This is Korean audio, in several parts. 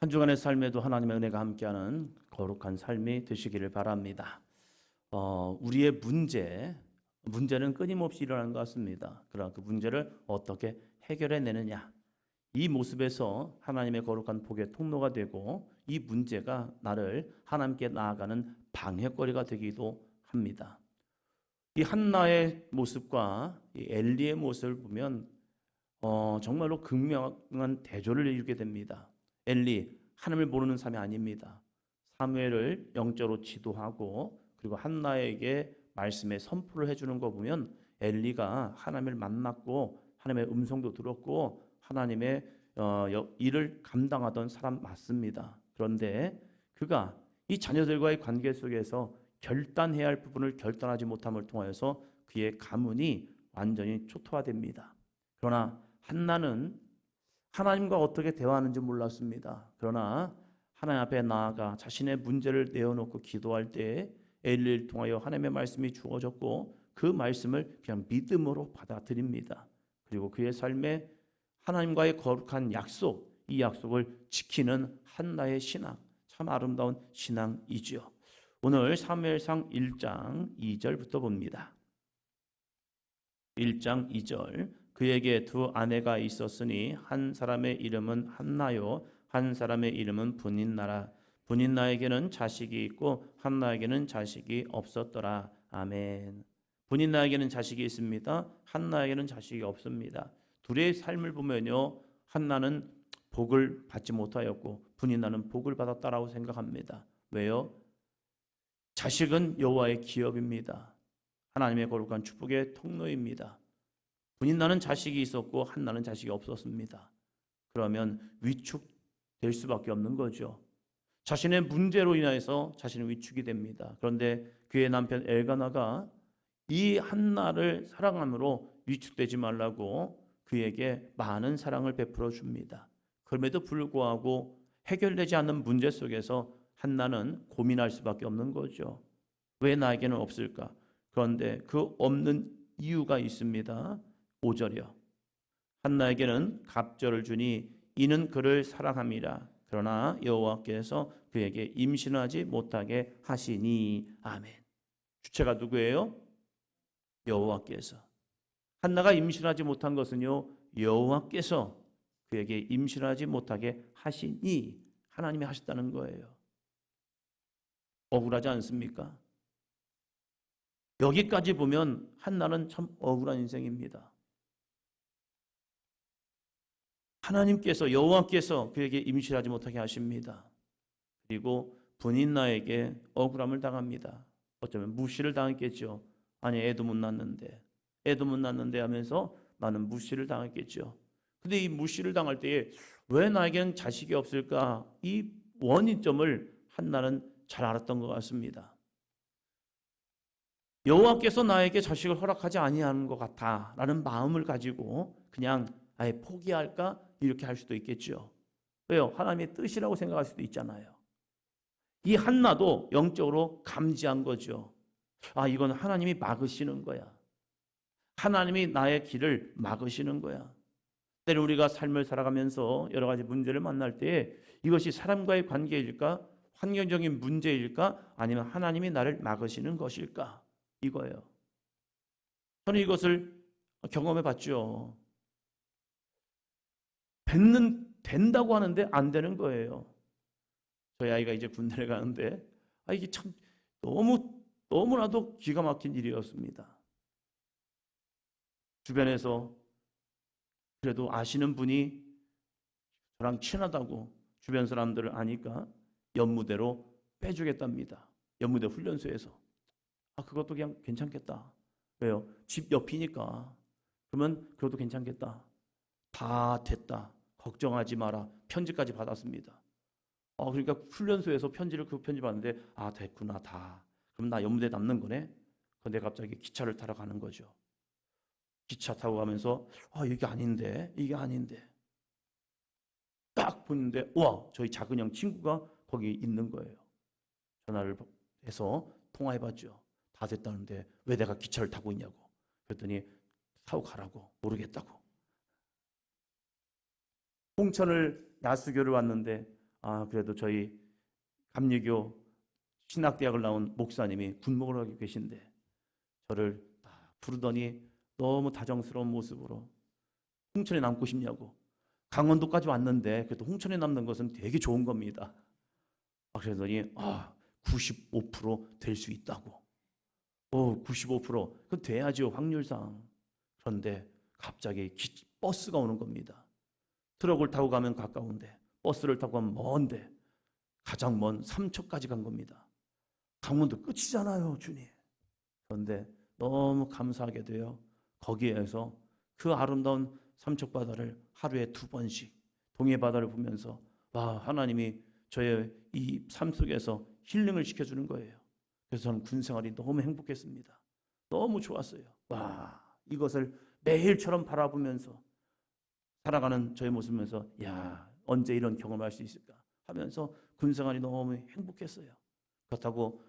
한 주간의 삶에도 하나님의 은혜가 함께하는 거룩한 삶이 되시기를 바랍니다. 우리의 문제는 끊임없이 일어나는 것 같습니다. 그러나 그 문제를 어떻게 해결해내느냐, 이 모습에서 하나님의 거룩한 복의 통로가 되고 이 문제가 나를 하나님께 나아가는 방해거리가 되기도 합니다. 이 한나의 모습과 이 엘리의 모습을 보면 정말로 극명한 대조를 이루게 됩니다. 엘리, 하나님을 모르는 사람이 아닙니다. 사무엘을 영적으로 지도하고 그리고 한나에게 말씀의 선포를 해주는 거 보면 엘리가 하나님을 만났고 하나님의 음성도 들었고 하나님의 일을 감당하던 사람 맞습니다. 그런데 그가 이 자녀들과의 관계 속에서 결단해야 할 부분을 결단하지 못함을 통하여서 그의 가문이 완전히 초토화됩니다. 그러나 한나는 하나님과 어떻게 대화하는지 몰랐습니다. 그러나 하나님 앞에 나아가 자신의 문제를 내어놓고 기도할 때 엘리를 통하여 하나님의 말씀이 주어졌고 그 말씀을 그냥 믿음으로 받아들입니다. 그리고 그의 삶에 하나님과의 거룩한 약속, 이 약속을 지키는 한나의 신앙, 참 아름다운 신앙이지요. 오늘 사무엘상 1장 2절부터 봅니다. 1장 2절, 그에게 두 아내가 있었으니 한 사람의 이름은 한나요 한 사람의 이름은 분인나라. 분인나에게는 자식이 있고 한나에게는 자식이 없었더라. 아멘. 분인나에게는 자식이 있습니다. 한나에게는 자식이 없습니다. 둘의 삶을 보면요, 한나는 복을 받지 못하였고 분인나는 복을 받았다라고 생각합니다. 왜요? 자식은 여호와의 기업입니다. 하나님의 거룩한 축복의 통로입니다. 분인나는 자식이 있었고 한나는 자식이 없었습니다. 그러면 위축될 수밖에 없는 거죠. 자신의 문제로 인해서 자신은 위축이 됩니다. 그런데 그의 남편 엘가나가 이 한나를 사랑함으로 위축되지 말라고 그에게 많은 사랑을 베풀어 줍니다. 그럼에도 불구하고 해결되지 않는 문제 속에서 한나는 고민할 수밖에 없는 거죠. 왜 나에게는 없을까? 그런데 그 없는 이유가 있습니다. 5절이요. 한나에게는 갑절을 주니 이는 그를 사랑함이라. 그러나 여호와께서 그에게 임신하지 못하게 하시니. 아멘. 주체가 누구예요? 여호와께서. 한나가 임신하지 못한 것은요, 여호와께서 그에게 임신하지 못하게 하시니 하나님이 하셨다는 거예요. 억울하지 않습니까? 여기까지 보면 한나는 참 억울한 인생입니다. 하나님께서 여호와께서 그에게 임신하지 못하게 하십니다. 그리고 분인나에게 억울함을 당합니다. 어쩌면 무시를 당했겠죠. 아니 애도 못 낳는데 하면서 나는 무시를 당했겠죠. 근데 이 무시를 당할 때에 왜 나에게는 자식이 없을까? 이 원인점을 한나는 잘 알았던 것 같습니다. 여호와께서 나에게 자식을 허락하지 아니하는 것 같다라는 마음을 가지고 그냥 아예 포기할까? 이렇게 할 수도 있겠죠. 왜요? 하나님의 뜻이라고 생각할 수도 있잖아요. 이 한나도 영적으로 감지한 거죠. 아, 이건 하나님이 막으시는 거야. 하나님이 나의 길을 막으시는 거야. 때로 우리가 삶을 살아가면서 여러 가지 문제를 만날 때 이것이 사람과의 관계일까? 환경적인 문제일까? 아니면 하나님이 나를 막으시는 것일까? 이거예요. 저는 이것을 경험해 봤죠. 된다고 하는데 안 되는 거예요. 저희 아이가 이제 군대를 가는데 이게 참 너무나도 기가 막힌 일이었습니다. 주변에서 그래도 아시는 분이 저랑 친하다고 주변 사람들을 아니까 연무대로 빼주겠답니다. 연무대 훈련소에서. 그것도 그냥 괜찮겠다. 왜요? 집 옆이니까. 그러면 그것도 괜찮겠다. 다 됐다. 걱정하지 마라. 편지까지 받았습니다. 그러니까 훈련소에서 그 편지 받는데 됐구나 다. 그럼 나 연무대 남는 거네. 근데 갑자기 기차를 타러 가는 거죠. 기차 타고 가면서 이게 아닌데 딱 보는데 저희 작은 형 친구가 거기 있는 거예요. 전화를 해서 통화해봤죠. 다 됐다는데 왜 내가 기차를 타고 있냐고. 그랬더니 타고 가라고. 모르겠다고. 홍천을 야수교를 왔는데 그래도 저희 감리교 신학대학을 나온 목사님이 군목을 하고 계신데 저를 딱 부르더니 너무 다정스러운 모습으로 홍천에 남고 싶냐고. 강원도까지 왔는데 그래도 홍천에 남는 것은 되게 좋은 겁니다. 그러더니 95%될 수 있다고. 95%. 그 돼야죠, 확률상. 그런데 갑자기 버스가 오는 겁니다. 트럭을 타고 가면 가까운데 버스를 타고 가면 먼데 가장 먼 삼척까지 간 겁니다. 강원도 끝이잖아요, 주님. 그런데 너무 감사하게 돼요. 거기에서 그 아름다운 삼척바다를 하루에 2번씩 동해바다를 보면서 하나님이 저의 이 삶 속에서 힐링을 시켜주는 거예요. 그래서 저는 군생활이 너무 행복했습니다. 너무 좋았어요. 이것을 매일처럼 바라보면서 살아가는 저의 모습을 보면서 언제 이런 경험을 할 수 있을까 하면서 군생활이 너무 행복했어요. 그렇다고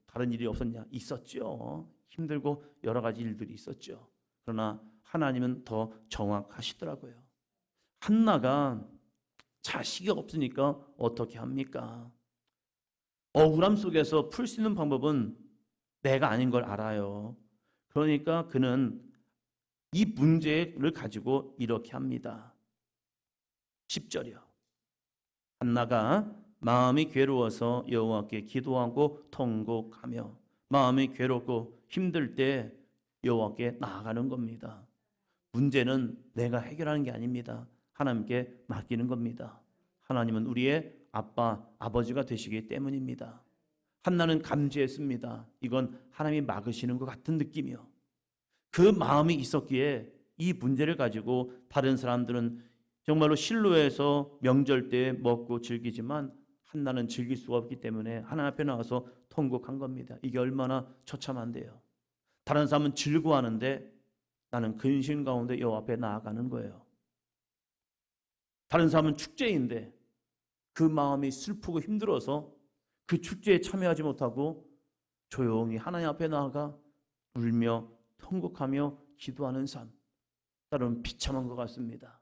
다른 일이 없었냐? 있었죠. 힘들고 여러 가지 일들이 있었죠. 그러나 하나님은 더 정확하시더라고요. 한나가 자식이 없으니까 어떻게 합니까? 억울함 속에서 풀 수 있는 방법은 내가 아닌 걸 알아요. 그러니까 그는 이 문제를 가지고 이렇게 합니다. 10절이요. 한나가 마음이 괴로워서 여호와께 기도하고 통곡하며 마음이 괴롭고 힘들 때 여호와께 나아가는 겁니다. 문제는 내가 해결하는 게 아닙니다. 하나님께 맡기는 겁니다. 하나님은 우리의 아빠, 아버지가 되시기 때문입니다. 한나는 감지했습니다. 이건 하나님이 막으시는 것 같은 느낌이요. 그 마음이 있었기에 이 문제를 가지고 다른 사람들은 정말로 실로에서 명절 때 먹고 즐기지만 한나는 즐길 수가 없기 때문에 하나님 앞에 나와서 통곡한 겁니다. 이게 얼마나 처참한데요. 다른 사람은 즐거워하는데 나는 근심 가운데 여호와 앞에 나아가는 거예요. 다른 사람은 축제인데 그 마음이 슬프고 힘들어서 그 축제에 참여하지 못하고 조용히 하나님 앞에 나아가 울며 통곡하며 기도하는 삶, 따로는 비참한 것 같습니다.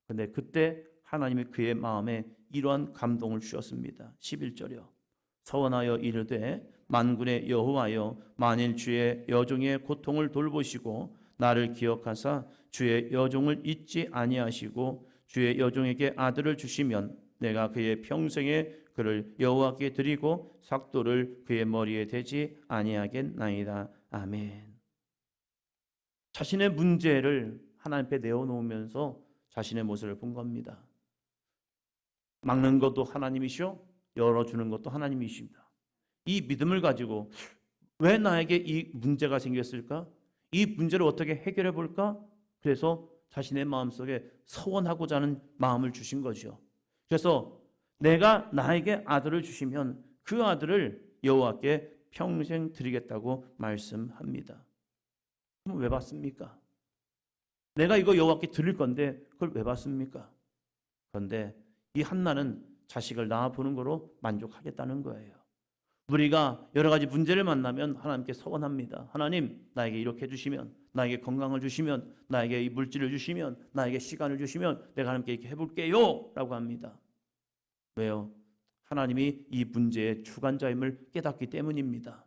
그런데 그때 하나님이 그의 마음에 이러한 감동을 주셨습니다. 11절이요. 서원하여 이르되 만군의 여호와여, 만일 주의 여종의 고통을 돌보시고 나를 기억하사 주의 여종을 잊지 아니하시고 주의 여종에게 아들을 주시면 내가 그의 평생에 그를 여호와께 드리고 삭도를 그의 머리에 대지 아니하겠나이다. 아멘. 자신의 문제를 하나님 앞에 내어놓으면서 자신의 모습을 본 겁니다. 막는 것도 하나님이시오, 열어주는 것도 하나님이십니다. 이 믿음을 가지고 왜 나에게 이 문제가 생겼을까? 이 문제를 어떻게 해결해 볼까? 그래서 자신의 마음속에 서원하고자 하는 마음을 주신 거죠. 그래서 내가 나에게 아들을 주시면 그 아들을 여호와께 평생 드리겠다고 말씀합니다. 그럼 왜 받습니까? 내가 이거 여호와께 드릴 건데 그걸 왜 받습니까? 그런데 이 한나는 자식을 낳아보는 거로 만족하겠다는 거예요. 우리가 여러 가지 문제를 만나면 하나님께 서원합니다. 하나님, 나에게 이렇게 해주시면, 나에게 건강을 주시면, 나에게 이 물질을 주시면, 나에게 시간을 주시면 내가 하나님께 이렇게 해볼게요 라고 합니다. 왜요? 하나님이 이 문제의 주관자임을 깨닫기 때문입니다.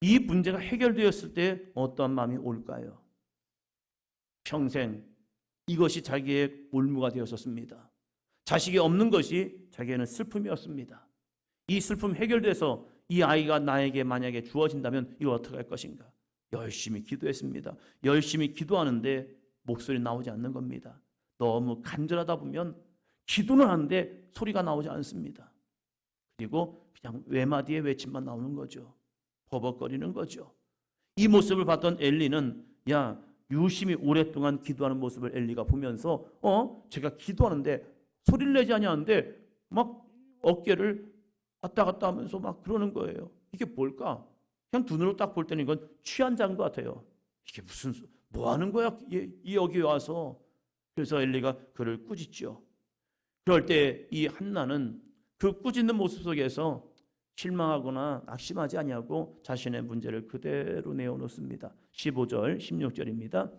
이 문제가 해결되었을 때 어떠한 마음이 올까요? 평생 이것이 자기의 올무가 되었었습니다. 자식이 없는 것이 자기에는 슬픔이었습니다. 이 슬픔 해결돼서 이 아이가 나에게 만약에 주어진다면 이거 어떻게 할 것인가? 열심히 기도했습니다. 열심히 기도하는데 목소리 나오지 않는 겁니다. 너무 간절하다 보면 기도는 하는데 소리가 나오지 않습니다. 그리고 그냥 외마디의 외침만 나오는 거죠. 버벅거리는 거죠. 이 모습을 봤던 엘리는 유심히 오랫동안 기도하는 모습을 엘리가 보면서 제가 기도하는데 소리를 내지 아니하는데 막 어깨를 왔다 갔다 하면서 막 그러는 거예요. 이게 뭘까? 그냥 눈으로 딱 볼 때는 이건 취한 자인 것 같아요. 이게 무슨 뭐 하는 거야? 여기 와서. 그래서 엘리가 그를 꾸짖죠. 그럴 때 이 한나는 그 꾸짖는 모습 속에서 실망하거나 낙심하지 아니하고 자신의 문제를 그대로 내어놓습니다. 15절, 16절입니다.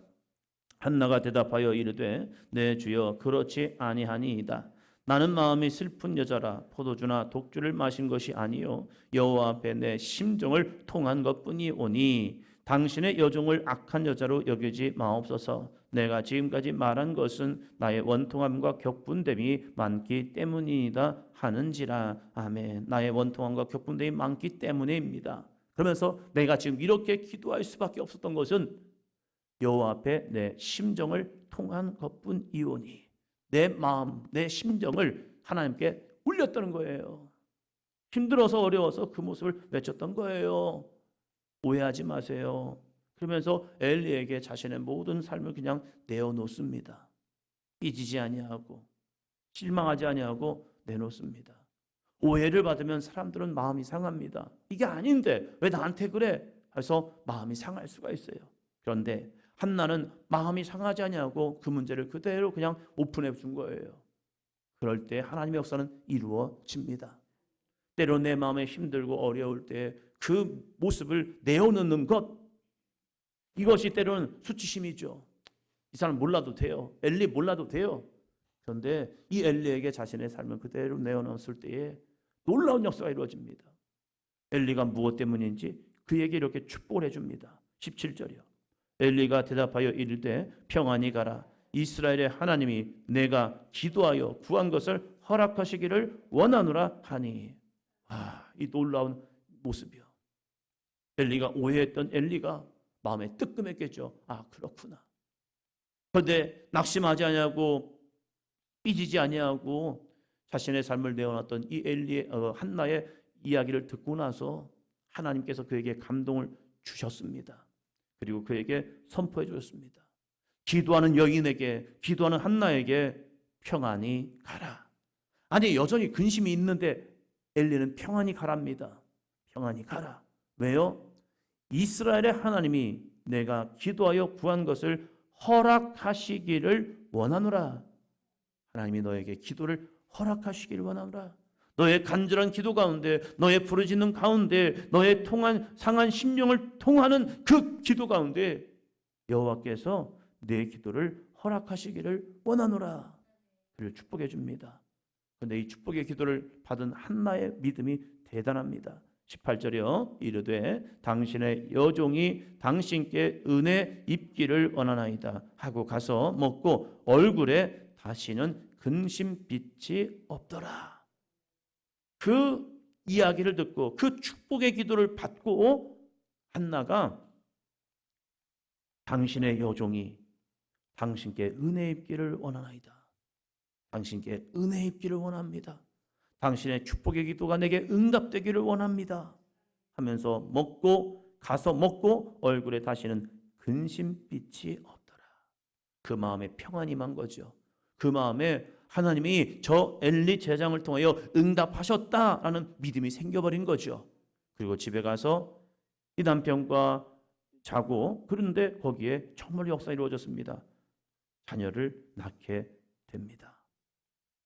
한나가 대답하여 이르되 내 주여 그렇지 아니하니이다. 나는 마음이 슬픈 여자라 포도주나 독주를 마신 것이 아니요 여호와 앞에 내 심정을 통한 것뿐이오니 당신의 여종을 악한 여자로 여기지 마옵소서. 내가 지금까지 말한 것은 나의 원통함과 격분됨이 많기 때문이다 하는지라. 아멘. 나의 원통함과 격분됨이 많기 때문입니다. 그러면서 내가 지금 이렇게 기도할 수밖에 없었던 것은 여호와 앞에 내 심정을 통한 것뿐이오니, 내 마음, 내 심정을 하나님께 울렸다는 거예요. 힘들어서 어려워서 그 모습을 외쳤던 거예요. 오해하지 마세요. 그러면서 엘리에게 자신의 모든 삶을 그냥 내어놓습니다. 삐지지 아니하고 실망하지 아니하고 내놓습니다. 오해를 받으면 사람들은 마음이 상합니다. 이게 아닌데 왜 나한테 그래? 해서 마음이 상할 수가 있어요. 그런데 한나는 마음이 상하지 아니하고 그 문제를 그대로 그냥 오픈해 준 거예요. 그럴 때 하나님의 역사는 이루어집니다. 때로 내 마음에 힘들고 어려울 때 그 모습을 내어놓는 것, 이것이 때로는 수치심이죠. 이 사람 몰라도 돼요. 엘리 몰라도 돼요. 그런데 이 엘리에게 자신의 삶을 그대로 내어놓았을 때에 놀라운 역사가 이루어집니다. 엘리가 무엇 때문인지 그에게 이렇게 축복을 해줍니다. 17절이요. 엘리가 대답하여 이르되 평안히 가라. 이스라엘의 하나님이 내가 기도하여 구한 것을 허락하시기를 원하노라 하니. 이 놀라운 모습이요. 엘리가 오해했던 엘리가 마음에 뜨끔했겠죠. 그렇구나. 그런데 낙심하지 아니하고 삐지지 아니하고 자신의 삶을 내어놨던 이 엘리의 한나의 이야기를 듣고 나서 하나님께서 그에게 감동을 주셨습니다. 그리고 그에게 선포해 주셨습니다. 기도하는 여인에게, 기도하는 한나에게 평안히 가라. 아니, 여전히 근심이 있는데 엘리는 평안히 가랍니다. 평안히 가라. 왜요? 이스라엘의 하나님이 내가 기도하여 구한 것을 허락하시기를 원하노라. 하나님이 너에게 기도를 허락하시기를 원하노라. 너의 간절한 기도 가운데, 너의 부르짖는 가운데, 너의 상한 심령을 통하는 그 기도 가운데 여호와께서 내 기도를 허락하시기를 원하노라. 그를 축복해 줍니다. 그런데 이 축복의 기도를 받은 한나의 믿음이 대단합니다. 18절이요. 이르되 당신의 여종이 당신께 은혜 입기를 원하나이다 하고 가서 먹고 얼굴에 다시는 근심빛이 없더라. 그 이야기를 듣고 그 축복의 기도를 받고 한나가 당신의 여종이 당신께 은혜 입기를 원하나이다. 당신께 은혜 입기를 원합니다. 당신의 축복의 기도가 내게 응답되기를 원합니다. 하면서 가서 먹고 얼굴에 다시는 근심빛이 없더라. 그 마음에 평안이 만 거죠. 그 마음에 하나님이 저 엘리 제장을 통하여 응답하셨다라는 믿음이 생겨버린 거죠. 그리고 집에 가서 이 남편과 자고, 그런데 거기에 정말 역사가 이루어졌습니다. 자녀를 낳게 됩니다.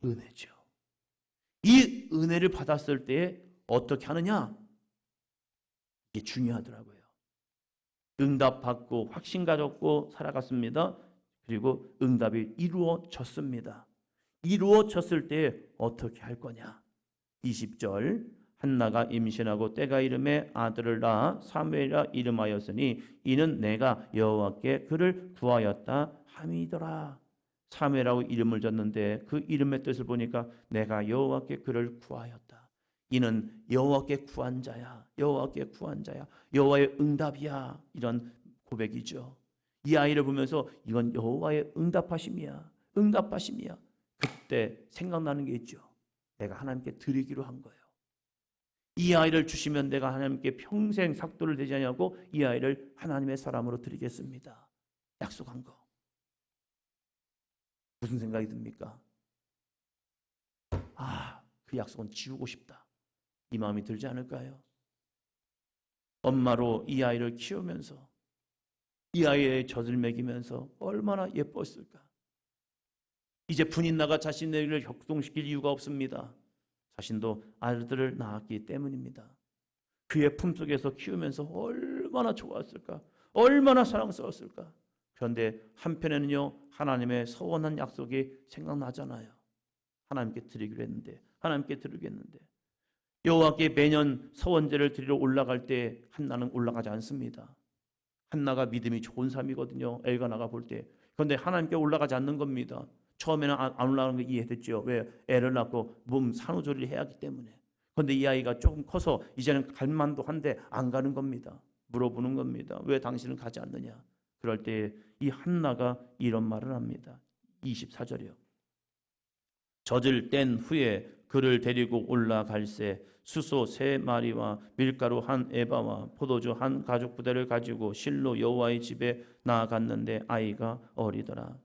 은혜죠. 이 은혜를 받았을 때에 어떻게 하느냐? 이게 중요하더라고요. 응답받고 확신 가졌고 살아갔습니다. 그리고 응답이 이루어졌습니다. 이루어졌을 때 어떻게 할 거냐? 20절 한나가 임신하고 때가 이름에 아들을 낳아 사무엘이라 이름하였으니 이는 내가 여호와께 그를 구하였다 함이더라. 사무엘이라고 이름을 줬는데 그 이름의 뜻을 보니까 내가 여호와께 그를 구하였다. 이는 여호와께 구한 자야. 여호와께 구한 자야. 여호와의 응답이야. 이런 고백이죠. 이 아이를 보면서 이건 여호와의 응답하심이야. 응답하심이야. 그때 생각나는 게 있죠. 내가 하나님께 드리기로 한 거예요. 이 아이를 주시면 내가 하나님께 평생 삭도를 대지 아니하고 이 아이를 하나님의 사람으로 드리겠습니다. 약속한 거. 무슨 생각이 듭니까? 그 약속은 지우고 싶다. 이 마음이 들지 않을까요? 엄마로 이 아이를 키우면서 이 아이의 젖을 먹이면서 얼마나 예뻤을까. 이제 분인 나가 자신의 일을 격동시킬 이유가 없습니다. 자신도 아들을 낳았기 때문입니다. 그의 품속에서 키우면서 얼마나 좋았을까. 얼마나 사랑스러웠을까. 그런데 한편에는요, 하나님의 서원한 약속이 생각나잖아요. 하나님께 드리기로 했는데, 하나님께 드리겠는데, 여호와께 매년 서원제를 드리러 올라갈 때 한나는 올라가지 않습니다. 한나가 믿음이 좋은 사람이거든요. 엘가나가 볼 때. 그런데 하나님께 올라가지 않는 겁니다. 처음에는 안 올라가는 거 이해했죠. 왜? 애를 낳고 몸 산후조리를 해야 하기 때문에. 그런데 이 아이가 조금 커서 이제는 갈 만도 한데 안 가는 겁니다. 물어보는 겁니다. 왜 당신은 가지 않느냐? 그럴 때 이 한나가 이런 말을 합니다. 24절이요. 젖을 뗀 후에 그를 데리고 올라갈새 수소 3마리와 밀가루 1에바와 포도주 1가죽부대를 가지고 실로 여호와의 집에 나아갔는데 아이가 어리더라.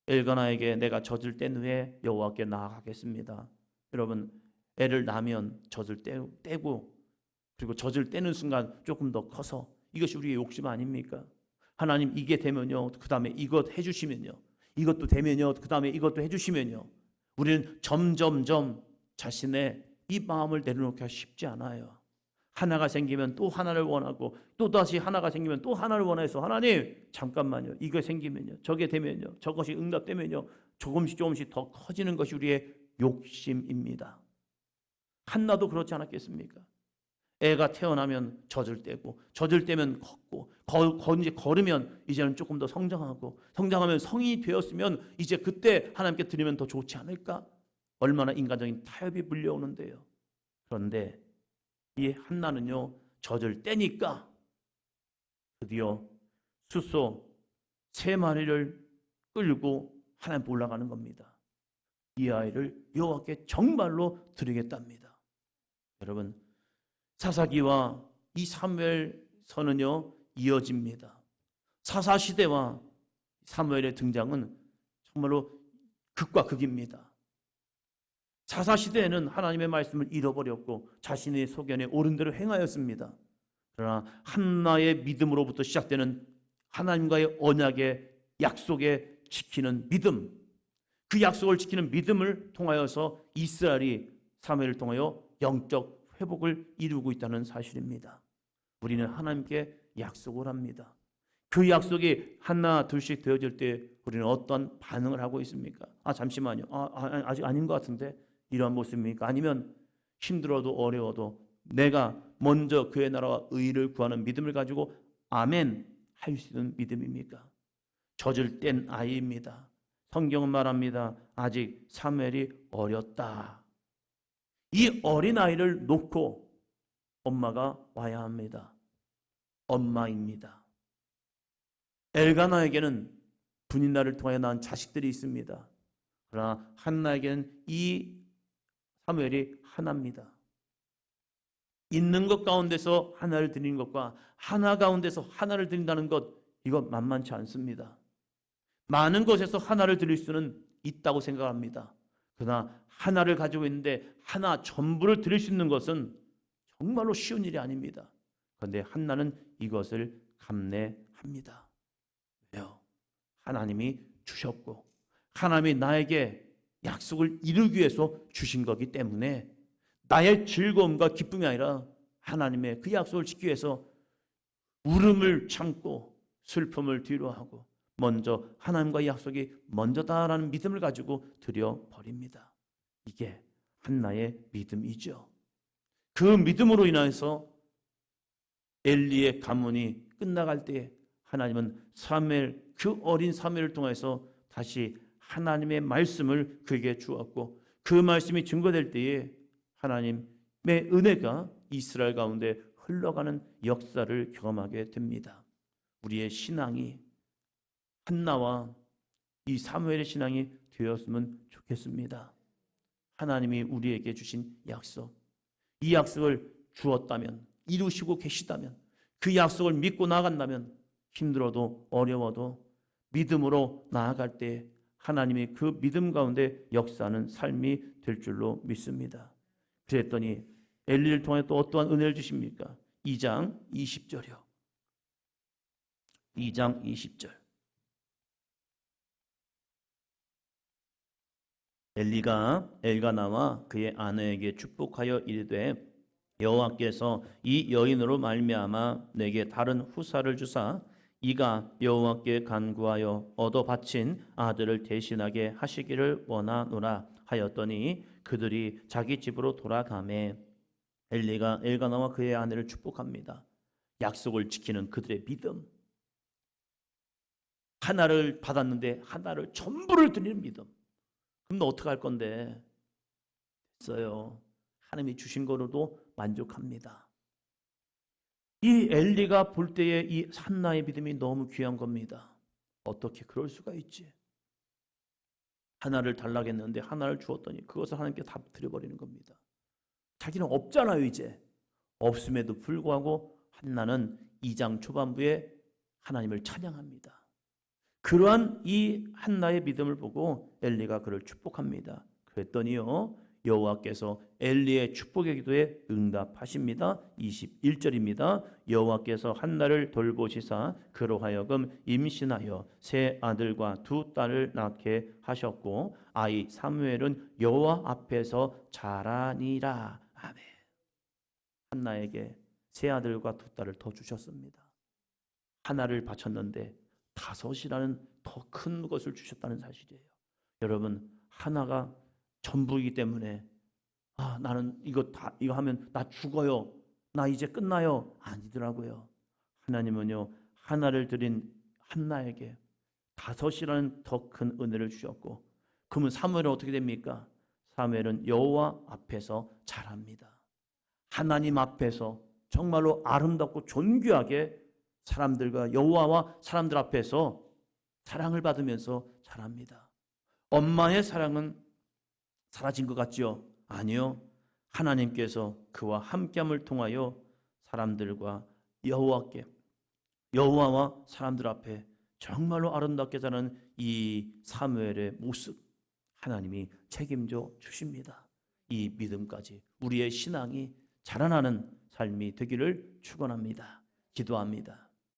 엘가나에게 내가 젖을 뗀 후에 여호와께 나아가겠습니다. 여러분, 애를 낳으면 젖을 떼고 그리고 젖을 떼는 순간 조금 더 커서, 이것이 우리의 욕심 아닙니까? 하나님 이게 되면요, 그 다음에 이것 해주시면요, 이것도 되면요, 그 다음에 이것도 해주시면요, 우리는 점점점 자신의 이 마음을 내려놓기가 쉽지 않아요. 하나가 생기면 또 하나를 원하고 또 다시 하나가 생기면 또 하나를 원해서, 하나님 잠깐만요, 이거 생기면요, 저게 되면요, 저것이 응답되면요, 조금씩 더 커지는 것이 우리의 욕심입니다. 한나도 그렇지 않았겠습니까? 애가 태어나면 젖을 떼고, 젖을 떼면 걷고, 이제 걸으면 이제는 조금 더 성장하고, 성장하면 성인이 되었으면 이제 그때 하나님께 드리면 더 좋지 않을까? 얼마나 인간적인 타협이 물려오는데요. 그런데 이 한나는요, 젖을 떼니까 드디어 숫소 3마리를 끌고 하나님 올라가는 겁니다. 이 아이를 여호와께 정말로 드리겠답니다. 여러분, 사사기와 이 사무엘서는요 이어집니다. 사사시대와 사무엘의 등장은 정말로 극과 극입니다. 사사시대에는 하나님의 말씀을 잃어버렸고 자신의 소견에 옳은 대로 행하였습니다. 그러나 한나의 믿음으로부터 시작되는 하나님과의 언약의 약속에 지키는 믿음, 그 약속을 지키는 믿음을 통하여서 이스라엘이 사무엘을 통하여 영적 회복을 이루고 있다는 사실입니다. 우리는 하나님께 약속을 합니다. 그 약속이 하나 둘씩 되어질 때 우리는 어떤 반응을 하고 있습니까? 잠시만요, 아직 아닌 것 같은데, 이러한 모습입니까? 아니면 힘들어도 어려워도 내가 먼저 그의 나라와 의를 구하는 믿음을 가지고 아멘 할 수 있는 믿음입니까? 젖을 뗀 아이입니다. 성경은 말합니다. 아직 사무엘이 어렸다. 이 어린아이를 놓고 엄마가 와야 합니다. 엄마입니다. 엘가나에게는 분인나를 통해 낳은 자식들이 있습니다. 그러나 한나에게는 이 사무엘이 하나입니다. 있는 것 가운데서 하나를 드리는 것과 하나 가운데서 하나를 드린다는 것, 이거 만만치 않습니다. 많은 것에서 하나를 드릴 수는 있다고 생각합니다. 그러나 하나를 가지고 있는데 하나 전부를 드릴 수 있는 것은 정말로 쉬운 일이 아닙니다. 그런데 한나는 이것을 감내합니다. 왜요? 하나님이 주셨고 하나님이 나에게 약속을 이루기 위해서 주신 거기 때문에 나의 즐거움과 기쁨이 아니라 하나님의 그 약속을 지키기 위해서 울음을 참고 슬픔을 뒤로하고 먼저 하나님과의 약속이 먼저다라는 믿음을 가지고 드려버립니다. 이게 한나의 믿음이죠. 그 믿음으로 인해서 엘리의 가문이 끝나갈 때에 하나님은 사무엘, 그 어린 사무엘을 통해서 다시 하나님의 말씀을 그에게 주었고, 그 말씀이 증거될 때에 하나님의 은혜가 이스라엘 가운데 흘러가는 역사를 경험하게 됩니다. 우리의 신앙이 한나와 이 사무엘의 신앙이 되었으면 좋겠습니다. 하나님이 우리에게 주신 약속, 이 약속을 주었다면, 이루시고 계시다면, 그 약속을 믿고 나아간다면 힘들어도 어려워도 믿음으로 나아갈 때 하나님이 그 믿음 가운데 역사하는 삶이 될 줄로 믿습니다. 그랬더니 엘리를 통해 또 어떠한 은혜를 주십니까? 2장 20절이요. 2장 20절. 엘리가 엘가나와 그의 아내에게 축복하여 이르되 여호와께서 이 여인으로 말미암아 내게 다른 후사를 주사 이가 여호와께 간구하여 얻어 바친 아들을 대신하게 하시기를 원하노라 하였더니 그들이 자기 집으로 돌아가매 엘리가 엘가나와 그의 아내를 축복합니다. 약속을 지키는 그들의 믿음, 하나를 받았는데 하나를 전부를 드리는 믿음. 그럼 너 어떻게 할 건데? 됐어요. 하나님이 주신 거로도 만족합니다. 이 엘리가 볼 때에 이 한나의 믿음이 너무 귀한 겁니다. 어떻게 그럴 수가 있지? 하나를 달라겠는데 하나를 주었더니 그것을 하나님께 다 드려버리는 겁니다. 자기는 없잖아요. 이제 없음에도 불구하고 한나는 2장 초반부에 하나님을 찬양합니다. 그러한 이 한나의 믿음을 보고 엘리가 그를 축복합니다. 그랬더니요, 여호와께서 엘리의 축복의 기도에 응답하십니다. 21절입니다. 여호와께서 한나를 돌보시사 그로 하여금 임신하여 세 아들과 두 딸을 낳게 하셨고 아이 사무엘은 여호와 앞에서 자라니라. 아멘. 한나에게 세 아들과 두 딸을 더 주셨습니다. 하나를 바쳤는데 5이라는 더 큰 것을 주셨다는 사실이에요. 여러분, 하나가 전부이기 때문에 나는 이거 하면 나 죽어요. 나 이제 끝나요. 아니더라고요. 하나님은요, 하나를 드린 한나에게 5이라는 더 큰 은혜를 주셨고, 그러면 사무엘은 어떻게 됩니까? 사무엘은 여호와 앞에서 자랍니다. 하나님 앞에서 정말로 아름답고 존귀하게 사람들과 여호와와 사람들 앞에서 사랑을 받으면서 자랍니다. 엄마의 사랑은 사라진 것 같지요? 아니요. 하나님께서 그와 함께함을 통하여 사람들과 여호와와 사람들 앞에 정말로 아름답게 자라는 이 사무엘의 모습, 하나님이 책임져 주십니다. 이 믿음까지 우리의 신앙이 자라나는 삶이 되기를 축원합니다. 기도합니다.